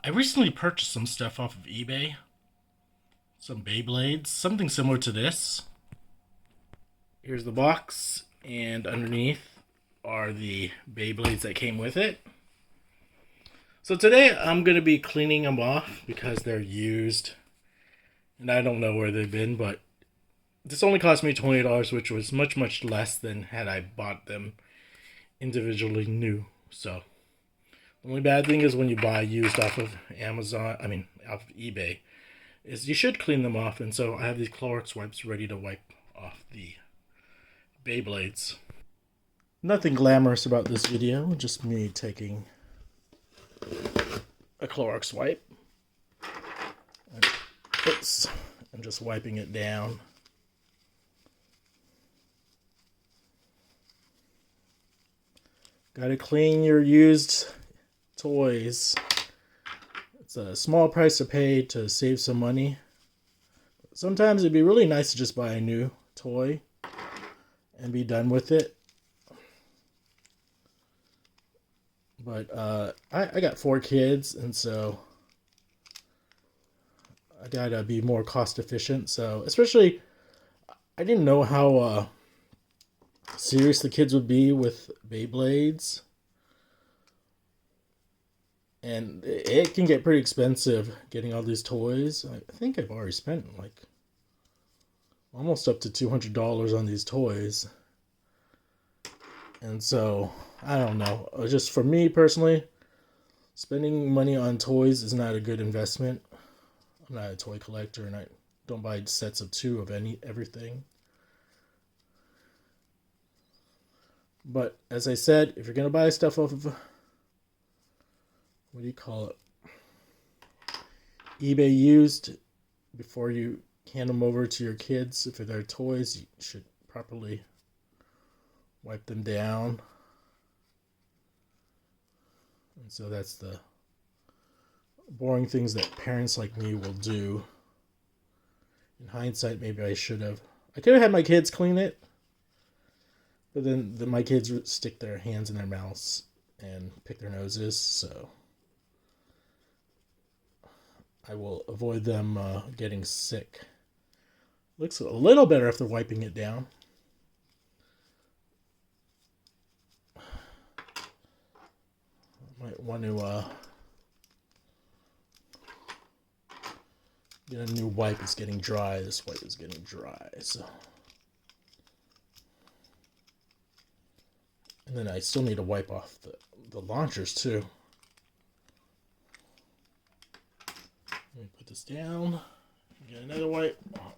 I recently purchased some stuff off of eBay. Some Beyblades, something similar to this. Here's the box, and underneath are the Beyblades that came with it. So today I'm going to be cleaning them off because they're used. And I don't know where they've been, but this only cost me $20, which was much, much less than had I bought them individually new. So the only bad thing is when you buy used off of off of eBay, is you should clean them off. And so I have these Clorox wipes ready to wipe off the Beyblades. Nothing glamorous about this video, just me taking a Clorox wipe. Oops, I'm just wiping it down. Gotta clean your used toys. It's a small price to pay to save some money. Sometimes it'd be really nice to just buy a new toy and be done with it. But I got 4 kids, and so I gotta be more cost efficient. So especially, I didn't know how serious the kids would be with Beyblades. And it can get pretty expensive getting all these toys. I think I've already spent like almost up to $200 on these toys. And so, I don't know. Just for me personally, spending money on toys is not a good investment. I'm not a toy collector, and I don't buy sets of 2 of everything. But as I said, if you're going to buy stuff off of, what do you call it, eBay used, before you hand them over to your kids, if they're toys, you should properly wipe them down. And so that's the boring things that parents like me will do. In hindsight, maybe I should have. I could have had my kids clean it, but then my kids would stick their hands in their mouths and pick their noses, so I will avoid them getting sick. Looks a little better after wiping it down. Might want to get a new wipe. It's getting dry. This wipe is getting dry, so. And then I still need to wipe off the launchers too. Let me put this down. Get another wipe. Oh,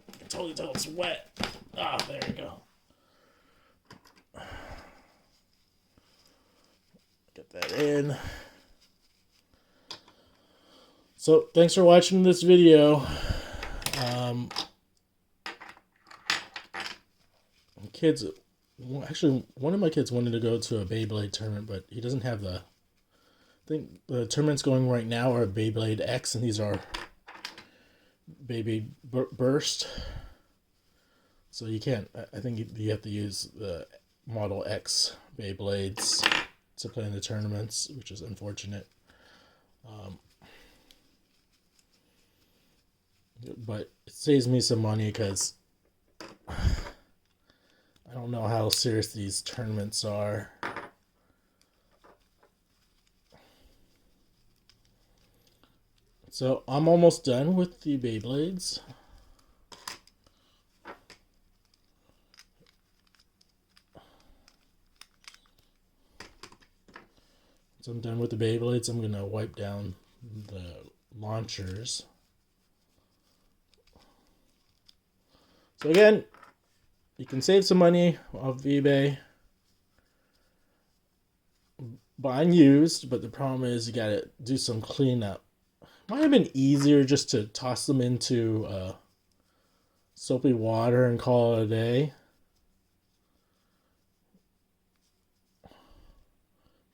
I can totally tell it's wet. Ah, there we go. Get that in. So, thanks for watching this video. Kids, actually, one of my kids wanted to go to a Beyblade tournament, but he doesn't have I think the tournaments going right now are Beyblade X, and these are Baby Burst. So you can't, I think you have to use the Model X Beyblades to play in the tournaments, which is unfortunate. But it saves me some money because I don't know how serious these tournaments are. So I'm almost done with the Beyblades. So I'm done with the Beyblades. I'm going to wipe down the launchers. So again, you can save some money off eBay buying used, but the problem is you gotta do some cleanup. Might have been easier just to toss them into soapy water and call it a day.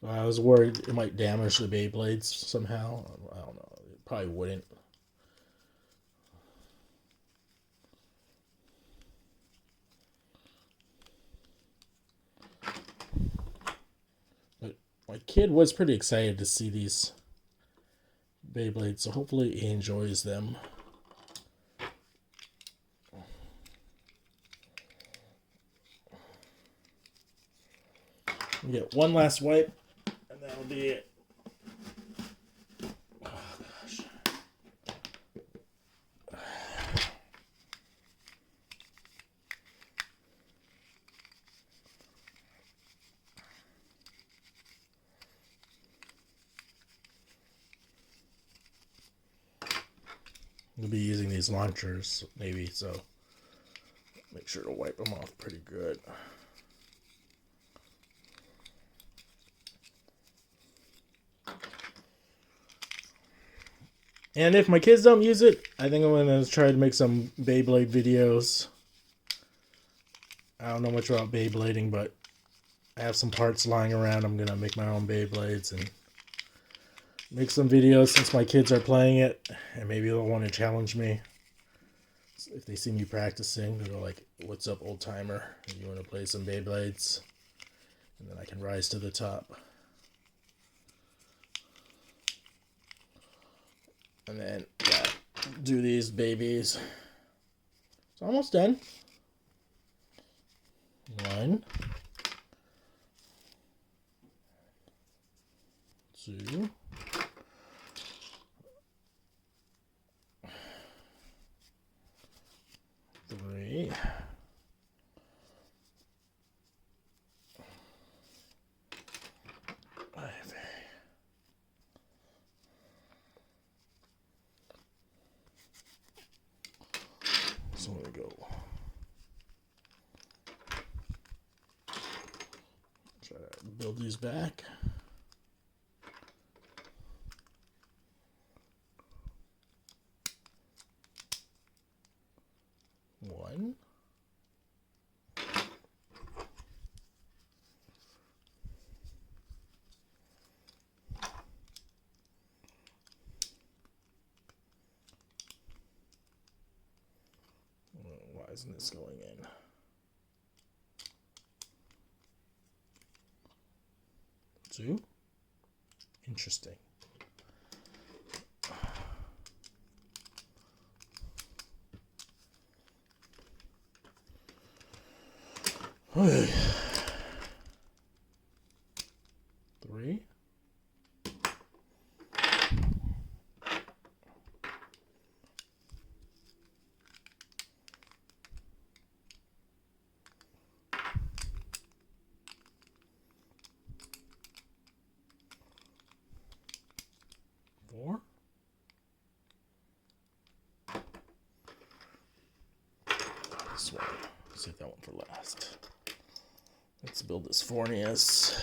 But I was worried it might damage the Beyblades somehow. I don't know. It probably wouldn't. My kid was pretty excited to see these Beyblades, so hopefully he enjoys them. We get one last wipe, and that'll be it. Oh, gosh. We'll be using these launchers, maybe, so make sure to wipe them off pretty good. And if my kids don't use it, I think I'm going to try to make some Beyblade videos. I don't know much about Beyblading, but I have some parts lying around. I'm going to make my own Beyblades and make some videos since my kids are playing it. And maybe they'll want to challenge me. If they see me practicing, they'll go like, "What's up, old timer? You want to play some Beyblades?" And then I can rise to the top. And then, yeah, do these babies. It's almost done. 1, 2, 3, 5. So there we go. Try to build these back. One. Why isn't this going in? 2. Interesting. Okay. 3. 4. This one. Save that one for last. Let's build this Fornius.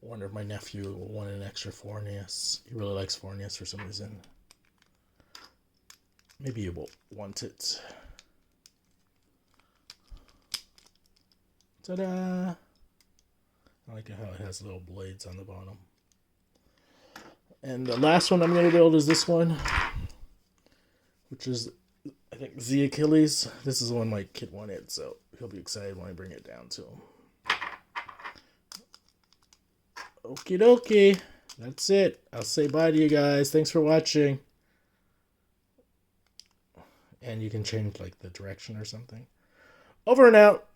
Wonder if my nephew will want an extra Fornius. He really likes Fornius for some reason. Maybe you won't want it. Ta-da! I like how it has little blades on the bottom. And the last one I'm going to build is this one, which is, I think, the Achilles. This is the one my kid wanted, so he'll be excited when I bring it down to him. Okie dokie. That's it. I'll say bye to you guys. Thanks for watching. And you can change like the direction or something. Over and out.